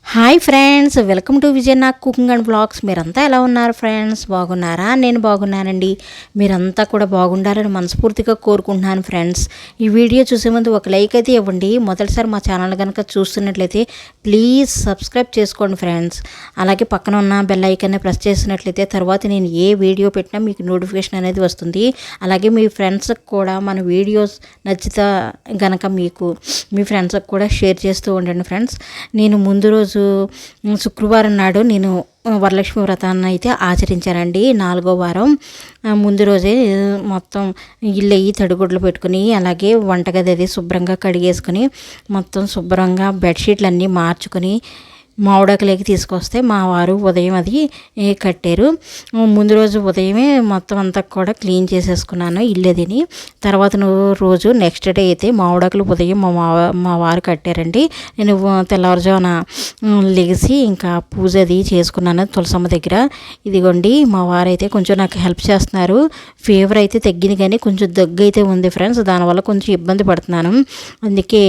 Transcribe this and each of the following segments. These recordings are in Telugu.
Hi friends, welcome to Vijayanag cooking and vlogs. మీరంతా ఎలా ఉన్నారు ఫ్రెండ్స్? బాగున్నారా? నేను బాగున్నానండి. మీరంతా కూడా బాగుండాలని మనస్ఫూర్తిగా కోరుకుంటున్నాను ఫ్రెండ్స్. ఈ వీడియో చూసే ముందు ఒక లైక్ అయితే ఇవ్వండి. మొదటిసారి మా ఛానల్ కనుక చూస్తున్నట్లయితే ప్లీజ్ సబ్స్క్రైబ్ చేసుకోండి ఫ్రెండ్స్. అలాగే పక్కన ఉన్న బెల్ ఐకాన్ని ప్రెస్ చేసినట్లయితే తర్వాత నేను ఏ వీడియో పెట్టినా మీకు నోటిఫికేషన్ అనేది వస్తుంది. అలాగే మీ ఫ్రెండ్స్కి కూడా మన వీడియోస్ నచ్చితే గనక మీకు మీ ఫ్రెండ్స్కి కూడా షేర్ చేస్తూ ఉండండి ఫ్రెండ్స్. నేను ముందు రోజు శుక్రవారం నాడు నేను వరలక్ష్మి వ్రతాన్ని అయితే ఆచరించానండి. 4వ వారం ముందు రోజే మొత్తం ఇల్లు అయ్యి తడిగుడ్లు పెట్టుకుని అలాగే వంటగది అది శుభ్రంగా కడిగేసుకుని మొత్తం శుభ్రంగా బెడ్షీట్లు అన్నీ మార్చుకొని మామిడాకులకి తీసుకొస్తే మా వారు ఉదయం అది కట్టారు. ముందు రోజు ఉదయమే మొత్తం అంతా కూడా క్లీన్ చేసేసుకున్నాను ఇల్లు తిని. తర్వాత రోజు నెక్స్ట్ డే అయితే మామిడాకులు ఉదయం మా వారు కట్టారండి. నేను తెల్లవారుజామున లెగిసి ఇంకా పూజ అది చేసుకున్నాను తులసమ్మ దగ్గర. ఇదిగోండి మా వారు అయితే కొంచెం నాకు హెల్ప్ చేస్తున్నారు. ఫీవర్ అయితే తగ్గింది కానీ కొంచెం దగ్గు అయితే ఉంది ఫ్రెండ్స్. దానివల్ల కొంచెం ఇబ్బంది పడుతున్నాను. అందుకే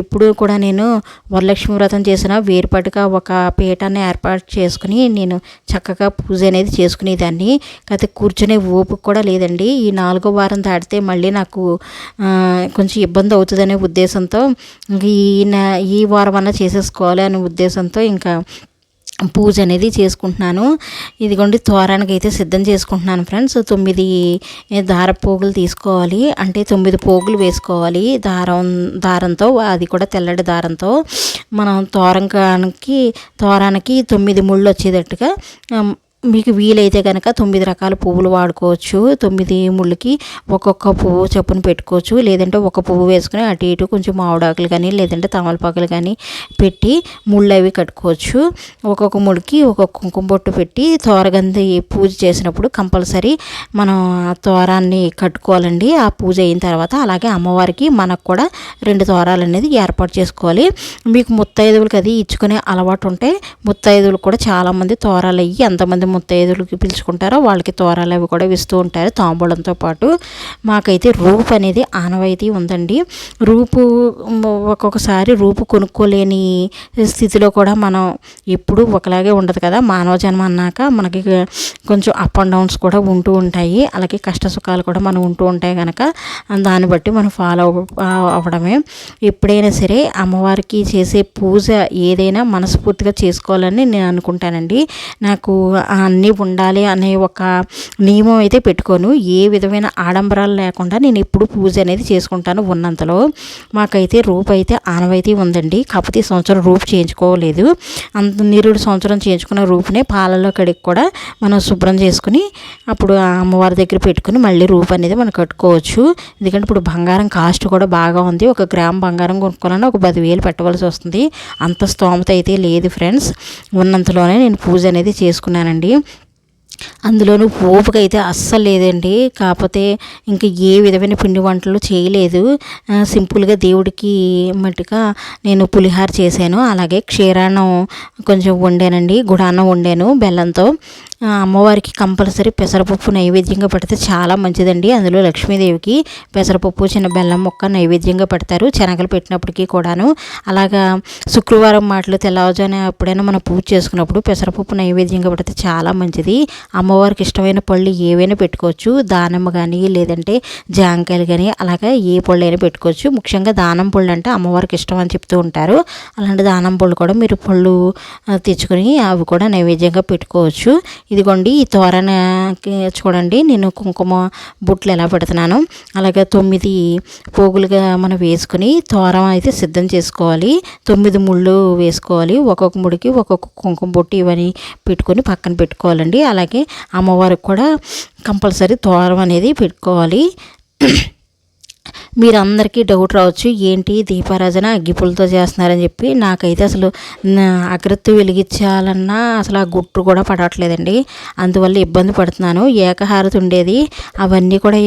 ఇప్పుడు కూడా నేను వరలక్ష్మి వ్రతం చేసిన వేరుపాటుగా ఒక పీఠాన్ని ఏర్పాటు చేసుకుని నేను చక్కగా పూజ అనేది చేసుకునేదాన్ని. కాకపోతే కూర్చునే ఓపిక కూడా లేదండి. ఈ 4వ వారం దాటితే మళ్ళీ నాకు కొంచెం ఇబ్బంది అవుతుందనే ఉద్దేశంతో ఈ వారం అన్నా చేసేసుకోవాలి అనే ఉద్దేశంతో ఇంకా పూజ అనేది చేసుకుంటున్నాను. ఇదిగోండి తోరానికి అయితే సిద్ధం చేసుకుంటున్నాను ఫ్రెండ్స్. 9 దారపోగులు తీసుకోవాలి, అంటే 9 పోగులు వేసుకోవాలి దారంతో, అది కూడా తెల్లటి దారంతో. మనం తోరానికి 9 ముళ్ళు వచ్చేటట్టుగా మీకు వీలైతే కనుక 9 రకాల పువ్వులు వాడుకోవచ్చు. 9 ముళ్ళకి ఒక్కొక్క పువ్వు చొప్పున పెట్టుకోవచ్చు. లేదంటే ఒక పువ్వు వేసుకుని అటు ఇటు కొంచెం మామిడాకులు కానీ లేదంటే తమలపాకులు కానీ పెట్టి ముళ్ళు అవి కట్టుకోవచ్చు. ఒక్కొక్క ముడికి ఒక్కొక్క కుంకుమ బొట్టు పెట్టి తోరగంది పూజ చేసినప్పుడు కంపల్సరీ మనం తోరాన్ని కట్టుకోవాలండి. ఆ పూజ అయిన తర్వాత అలాగే అమ్మవారికి మనకు కూడా 2 తోరాలు అనేది ఏర్పాటు చేసుకోవాలి. మీకు ముత్తైదువులకి అది ఇచ్చుకునే అలవాటు ఉంటే ముత్తైదువులు కూడా చాలామంది తోరాలు అయ్యి ఎంతమంది ముత్తైదువులకి పిలుచుకుంటారో వాళ్ళకి తోరాలు అవి కూడా ఇస్తూ ఉంటారు తాంబూలంతో పాటు. మాకైతే రూపు అనేది ఆనవాయితీ ఉందండి. రూపు ఒక్కొక్కసారి రూపు కొనుక్కోలేని స్థితిలో కూడా మనం ఎప్పుడూ ఒకలాగే ఉండదు కదా. మానవ జన్మ అన్నాక మనకి కొంచెం అప్ అండ్ డౌన్స్ కూడా ఉంటూ ఉంటాయి. అలాగే కష్ట సుఖాలు కూడా మనం ఉంటూ ఉంటాయి కనుక దాన్ని బట్టి మనం ఫాలో అవ్వడమే. ఎప్పుడైనా సరే అమ్మవారికి చేసే పూజ ఏదైనా మనస్ఫూర్తిగా చేసుకోవాలని నేను అనుకుంటానండి. నాకు అన్నీ ఉండాలి అనే ఒక నియమం అయితే పెట్టుకోను. ఏ విధమైన ఆడంబరాలు లేకుండా నేను ఎప్పుడు పూజ అనేది చేసుకుంటాను ఉన్నంతలో. మాకైతే రూపు అయితే ఆనవాయితీ ఉందండి. కాకపోతే ఈ సంవత్సరం రూపు చేయించుకోలేదు. నిరుడు సంవత్సరం చేయించుకున్న రూపునే పాలలో కడిగి కూడా మనం శుభ్రం చేసుకుని అప్పుడు ఆ అమ్మవారి దగ్గర పెట్టుకుని మళ్ళీ రూపు అనేది మనం కట్టుకోవచ్చు. ఎందుకంటే ఇప్పుడు బంగారం కాస్ట్ కూడా బాగా ఉంది. 1 గ్రామ్ బంగారం కొనుక్కోవాలన్నా ఒక 10,000 పెట్టవలసి వస్తుంది. అంత స్తోమత అయితే లేదు ఫ్రెండ్స్. ఉన్నంతలోనే నేను పూజ అనేది చేసుకున్నానండి. అందులోనూ ఓపిక అయితే అస్సలు లేదండి. కాకపోతే ఇంకా ఏ విధమైన పిండి వంటలు చేయలేదు. సింపుల్గా దేవుడికి మట్టుగా నేను పులిహార చేశాను. అలాగే క్షీరాన్నం కొంచెం వండానండి. గుడాన్నం వండాను బెల్లంతో. అమ్మవారికి కంపల్సరీ పెసరపప్పు నైవేద్యంగా పెడితే చాలా మంచిదండి. అందులో లక్ష్మీదేవికి పెసరపప్పు చిన్న బెల్లం ముక్క నైవేద్యంగా పెడతారు శనగలు పెట్టినప్పటికీ కూడాను. అలాగా శుక్రవారం మాటలు తెల్లవారుజామున ఎప్పుడైనా మనం పూజ చేసుకున్నప్పుడు పెసరపప్పు నైవేద్యంగా పెడితే చాలా మంచిది. అమ్మవారికి ఇష్టమైన పళ్ళు ఏవైనా పెట్టుకోవచ్చు. దానిమ్మ కానీ లేదంటే జాంకాయలు కానీ అలాగా ఏ పళ్ళు అయినా పెట్టుకోవచ్చు. ముఖ్యంగా దానం పళ్ళు అంటే అమ్మవారికి ఇష్టం అని చెప్తూ ఉంటారు. అలాంటి దానం పళ్ళు కూడా మీరు పళ్ళు తెచ్చుకొని అవి కూడా నైవేద్యంగా పెట్టుకోవచ్చు. ఇదిగోండి ఈ తోరణకి చూడండి నేను కుంకుమ బుట్లు ఎలా పెడుతున్నాను. అలాగే 9 పోగులుగా మనం వేసుకుని తోరం అయితే సిద్ధం చేసుకోవాలి. 9 ముళ్ళు వేసుకోవాలి. ఒక్కొక్క ముడికి ఒక్కొక్క కుంకుమ బొట్టు ఇవన్నీ పెట్టుకొని పక్కన పెట్టుకోవాలండి. అలాగే అమ్మవారికి కూడా కంపల్సరీ తోరం అనేది పెట్టుకోవాలి. మీరందరికీ డౌట్ రావచ్చు, ఏంటి దీపారాజన అగ్గిపుల్లతో చేస్తున్నారని చెప్పి. నాకైతే అసలు అగరత్తు వెలిగించాలన్నా అసలు ఆ గుట్టు కూడా పడట్లేదండి. అందువల్ల ఇబ్బంది పడుతున్నాను. ఏకహారతి ఉండేది అవన్నీ కూడా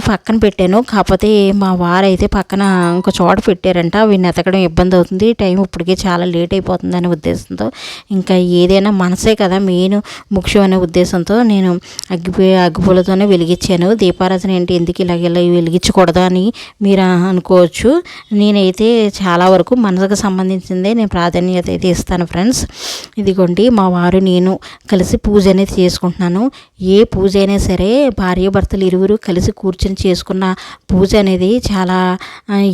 పక్కన పెట్టాను. కాకపోతే మా వారైతే పక్కన ఇంకో చోట పెట్టారంట. అవి నెతకడం ఇబ్బంది అవుతుంది, టైం ఇప్పటికే చాలా లేట్ అయిపోతుంది అనే ఉద్దేశంతో ఇంకా ఏదైనా మనసే కదా మెయిన్ ముఖ్యం అనే ఉద్దేశంతో నేను అగ్గిపుల్లతోనే వెలిగించాను. దీపారాజన ఏంటి ఎందుకు ఇలా వెలిగించకూడదు కదా అని మీరు అనుకోవచ్చు. నేనైతే చాలా వరకు మనసుకు సంబంధించిందే నేను ప్రాధాన్యత అయితే ఇస్తాను ఫ్రెండ్స్. ఇదిగోండి మా వారు నేను కలిసి పూజ అనేది చేసుకుంటున్నాను. ఏ పూజ అయినా సరే భార్యాభర్తలు ఇరువురు కలిసి కూర్చొని చేసుకున్న పూజ అనేది చాలా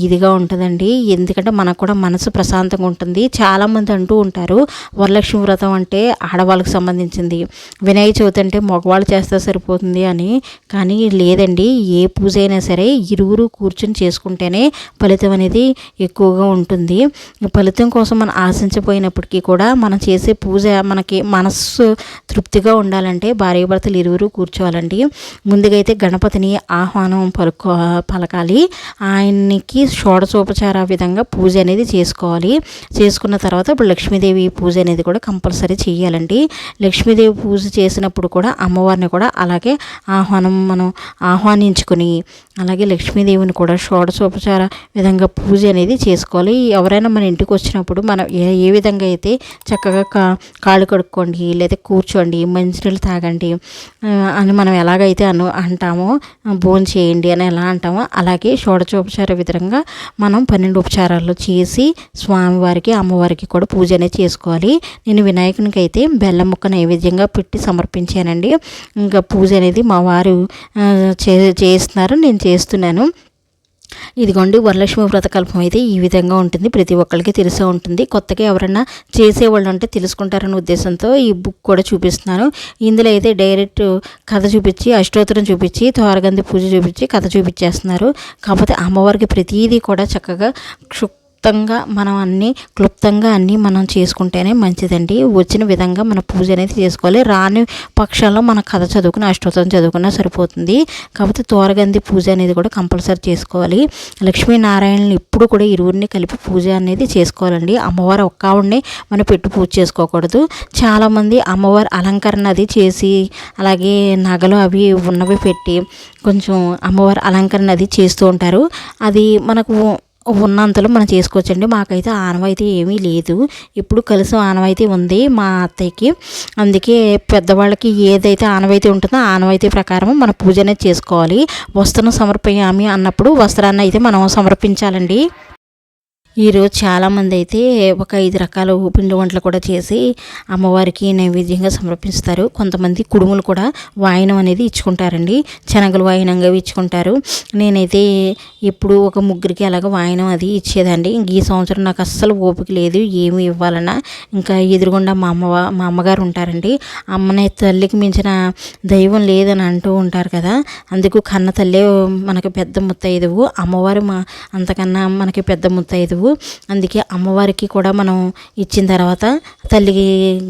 ఇదిగా ఉంటుందండి. ఎందుకంటే మనకు కూడా మనసు ప్రశాంతంగా ఉంటుంది. చాలామంది అంటూ ఉంటారు వరలక్ష్మి వ్రతం అంటే ఆడవాళ్ళకి సంబంధించింది, వినాయక చవితి అంటే మగవాళ్ళు చేస్తే సరిపోతుంది అని. కానీ లేదండి, ఏ పూజ అయినా సరే ఇరువురు కూర్చొని చేసుకుంటేనే ఫలితం అనేది ఎక్కువగా ఉంటుంది. ఫలితం కోసం మనం ఆశించపోయినప్పటికీ కూడా మనం చేసే పూజ మనకి మనస్సు తృప్తిగా ఉండాలంటే భార్యాభర్తలు ఇరువురు కూర్చోవాలండి. ముందుగా అయితే గణపతిని ఆహ్వానం పలకాలి. ఆయనకి షోడశోపచార విధంగా పూజ అనేది చేసుకోవాలి. చేసుకున్న తర్వాత ఇప్పుడు లక్ష్మీదేవి పూజ అనేది కూడా కంపల్సరీ చేయాలండి. లక్ష్మీదేవి పూజ చేసినప్పుడు కూడా అమ్మవారిని కూడా అలాగే మనం ఆహ్వానించుకొని అలాగే లక్ష్మీదేవిని కూడా షోడశోపచార విధంగా పూజ అనేది చేసుకోవాలి. ఎవరైనా మన ఇంటికి వచ్చినప్పుడు మనం ఏ విధంగా అయితే చక్కగా కాళ్ళు కడుక్కోండి, లేదా కూర్చోండి, మంచినీళ్ళు తాగండి అని మనం ఎలాగైతే అంటామో, భోజనం చేయండి అని ఎలా అంటామో అలాగే షోడశోపచార విధంగా మనం 12 ఉపచారాలు చేసి స్వామివారికి అమ్మవారికి కూడా పూజ అనేది చేసుకోవాలి. నేను వినాయకునికి అయితే బెల్లం ముక్క నైవేద్యంగా పెట్టి సమర్పించానండి. ఇంకా పూజ అనేది మా వారు చేస్తున్నారు, నేను చేస్తున్నాను. ఇదిగోండి వరలక్ష్మి వ్రతకల్పం అయితే ఈ విధంగా ఉంటుంది. ప్రతి ఒక్కరికి తెలిసే ఉంటుంది. కొత్తగా ఎవరైనా చేసేవాళ్ళు అంటే తెలుసుకుంటారనే ఉద్దేశంతో ఈ బుక్ కూడా చూపిస్తున్నాను. ఇందులో అయితే డైరెక్ట్ కథ చూపించి, అష్టోత్తరం చూపించి, తోరగంది పూజ చూపించి కథ చూపించేస్తున్నారు. కాకపోతే అమ్మవారికి ప్రతిదీ కూడా చక్కగా క్లుప్తంగా అన్నీ మనం చేసుకుంటేనే మంచిదండి. వచ్చిన విధంగా మన పూజ అనేది చేసుకోవాలి. రాని పక్షంలో మన కథ చదువుకుని అష్టోత్తరం చదువుకున్నా సరిపోతుంది. కాకపోతే తోరగంది పూజ అనేది కూడా కంపల్సరీ చేసుకోవాలి. లక్ష్మీనారాయణని ఇప్పుడు కూడా ఇరువురిని కలిపి పూజ అనేది చేసుకోవాలండి. అమ్మవారు ఒక్క ఆవిడనే మనం పెట్టి పూజ చేసుకోకూడదు. చాలామంది అమ్మవారి అలంకరణ అది చేసి అలాగే నగలు అవి ఉన్నవి పెట్టి కొంచెం అమ్మవారి అలంకరణ అది చేస్తూ ఉంటారు. అది మనకు ఉన్నంతలో మనం చేసుకోవచ్చండి. మాకైతే ఆనవాయితీ ఏమీ లేదు. ఇప్పుడు కలిసి ఆనవాయితీ ఉంది మా అత్తయ్యకి. అందుకే పెద్దవాళ్ళకి ఏదైతే ఆనవాయితీ ఉంటుందో ఆనవాయితీ ప్రకారం మన పూజ అనేది చేసుకోవాలి. వస్త్రం సమర్పయామి అన్నప్పుడు వస్త్రాన్ని అయితే మనం సమర్పించాలండి. ఈరోజు చాలామంది అయితే ఒక 5 రకాల పిండి వంటలు కూడా చేసి అమ్మవారికి నైవేద్యంగా సమర్పిస్తారు. కొంతమంది కుడుములు కూడా వాయినం అనేది ఇచ్చుకుంటారండి. శనగలు వాయినంగా ఇచ్చుకుంటారు. నేనైతే ఎప్పుడు ఒక ముగ్గురికి అలాగ వాయినం అది ఇచ్చేదండి. ఈ సంవత్సరం నాకు అస్సలు ఓపిక లేదు ఏమి ఇవ్వాలన్నా. ఇంకా ఎదురుగుండా మా అమ్మగారు ఉంటారండి. అమ్మనే తల్లికి మించిన దైవం లేదని అంటూ ఉంటారు కదా. అందుకు కన్న తల్లే మనకి పెద్ద ముత్తైదువు, అమ్మవారు అంతకన్నా మనకి పెద్ద ముత్తైదువు. అందుకే అమ్మవారికి కూడా మనం ఇచ్చిన తర్వాత తల్లికి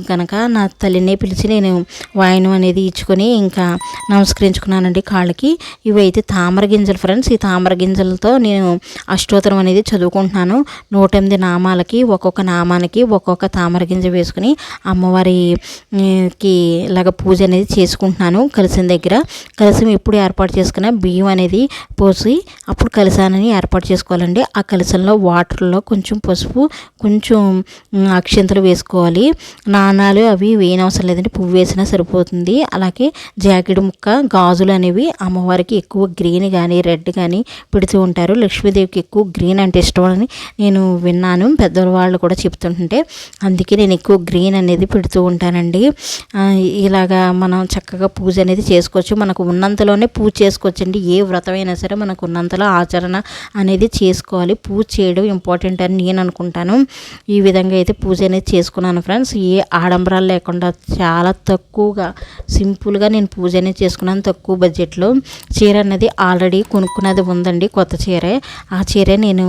కనుక నా తల్లినే పిలిచి నేను వాయనం అనేది ఇచ్చుకొని ఇంకా నమస్కరించుకున్నానండి కాళ్ళకి. ఇవి అయితే తామర గింజలు ఫ్రెండ్స్. ఈ తామర గింజలతో నేను అష్టోత్తరం అనేది చదువుకుంటున్నాను. 108 నామాలకి ఒక్కొక్క నామానికి ఒక్కొక్క తామర గింజ వేసుకుని అమ్మవారికి ఇలాగ పూజ అనేది చేసుకుంటున్నాను. కలశం దగ్గర కలశం ఎప్పుడు ఏర్పాటు చేసుకున్న బియ్యం అనేది పోసి అప్పుడు కలశాన్ని ఏర్పాటు చేసుకోవాలండి. ఆ కలశంలో వాటర్లో కొంచెం పసుపు, కొంచెం అక్షంతలు వేసుకోవాలి. నాణాలు అవి వేయనవసరం లేదండి, పువ్వు వేసినా సరిపోతుంది. అలాగే జాకెట్ ముక్క, గాజులు అనేవి అమ్మవారికి ఎక్కువ గ్రీన్ కానీ రెడ్ కానీ పెడుతూ ఉంటారు. లక్ష్మీదేవికి ఎక్కువ గ్రీన్ అంటే ఇష్టం అని నేను విన్నాను, పెద్దవాళ్ళు కూడా చెప్తుంటే. అందుకే నేను ఎక్కువ గ్రీన్ అనేది పెడుతూ ఉంటానండి. ఇలాగా మనం చక్కగా పూజ అనేది చేసుకోవచ్చు. మనకు ఉన్నంతలోనే పూజ చేసుకోవచ్చండి. ఏ వ్రతమైనా సరే మనకు ఉన్నంతలో ఆచరణ అనేది చేసుకోవాలి. పూజ చేయడం ఇంపార్టెంట్ అని నేను అనుకుంటాను. ఈ విధంగా అయితే పూజ అనేది చేసుకున్నాను ఫ్రెండ్స్. ఏ ఆడంబరాలు లేకుండా చాలా తక్కువగా సింపుల్గా నేను పూజ అనేది చేసుకున్నాను. తక్కువ బడ్జెట్లో. చీర అనేది ఆల్రెడీ కొనుక్కున్నది ఉందండి, కొత్త చీరే. ఆ చీరే నేను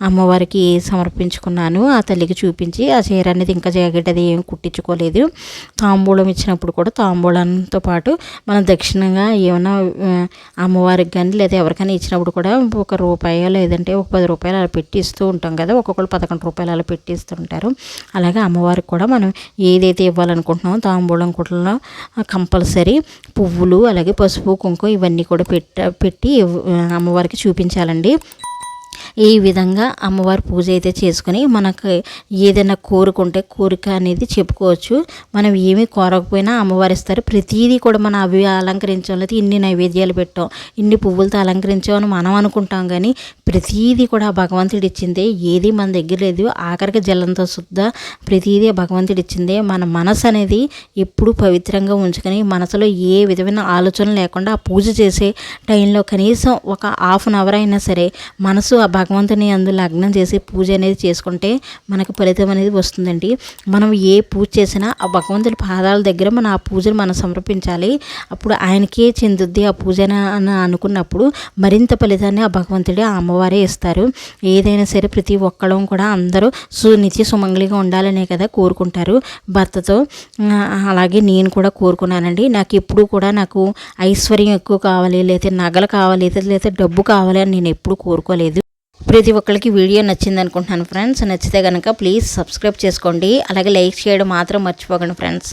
అమ్మవారికి సమర్పించుకున్నాను. ఆ తల్లికి చూపించి ఆ చీర అనేది ఇంకా జాకెట్ అది ఏం కుట్టించుకోలేదు. తాంబూలం ఇచ్చినప్పుడు కూడా తాంబూలంతో పాటు మనం దక్షిణంగా ఏమైనా అమ్మవారికి కానీ లేదా ఎవరికైనా ఇచ్చినప్పుడు కూడా ₹1 లేదంటే ఒక ₹10 అలా పెట్టి ఇస్తూ ఉంటాం కదా. ఒక్కొక్కరు ₹11 అలా పెట్టి ఇస్తుంటారు. అలాగే అమ్మవారికి కూడా మనం ఏదైతే ఇవ్వాలనుకుంటున్నామో తాంబూలం కుట్లలో కంపల్సరీ పువ్వులు అలాగే పసుపు కుంకుమ ఇవన్నీ కూడా పెట్టి అమ్మవారికి చూపించాలండి. ఈ విధంగా అమ్మవారి పూజ అయితే చేసుకుని మనకు ఏదైనా కోరుకుంటే కోరిక అనేది చెప్పుకోవచ్చు. మనం ఏమీ కోరకపోయినా అమ్మవారు ఇస్తారు. ప్రతిదీ కూడా మనం అవి అలంకరించాం, లేదా ఇన్ని నైవేద్యాలు పెట్టాం, ఇన్ని పువ్వులతో అలంకరించామని మనం అనుకుంటాం, కానీ ప్రతిదీ కూడా భగవంతుడు ఇచ్చిందే. ఏది మన దగ్గర లేదు. ఆఖరికి జలంతో శుద్ధ ప్రతిదీ భగవంతుడు ఇచ్చిందే. మన మనసు అనేది ఎప్పుడు పవిత్రంగా ఉంచుకొని మనసులో ఏ విధమైన ఆలోచన లేకుండా ఆ పూజ చేసే టైంలో కనీసం ఒక హాఫ్ అన్ అవర్ అయినా సరే మనసు ఆ భగవంతుని అందు లగ్నం చేసి పూజ అనేది చేసుకుంటే మనకు ఫలితం అనేది వస్తుందండి. మనం ఏ పూజ చేసినా ఆ భగవంతుడి పాదాల దగ్గర మనం ఆ పూజను మనం సమర్పించాలి. అప్పుడు ఆయనకే చెందుద్ది ఆ పూజ అని అనుకున్నప్పుడు మరింత ఫలితాన్ని ఆ భగవంతుడే ఆ అమ్మవారే ఇస్తారు. ఏదైనా సరే ప్రతి ఒక్కడం కూడా అందరూ నిత్య సుమంగళిగా ఉండాలనే కదా కోరుకుంటారు భర్తతో. అలాగే నేను కూడా కోరుకున్నానండి. నాకు ఎప్పుడు కూడా నాకు ఐశ్వర్యం ఎక్కువ కావాలి, లేదా నగలు కావాలి, లేదా డబ్బు కావాలి అని నేను ఎప్పుడు కోరుకోలేదు. ప్రతి ఒక్కరికి వీడియో నచ్చింది అనుకుంటున్నాను ఫ్రెండ్స్. నచ్చితే కనుక ప్లీజ్ సబ్స్క్రైబ్ చేసుకోండి. అలాగే లైక్ చేయడం మాత్రం మర్చిపోకండి ఫ్రెండ్స్.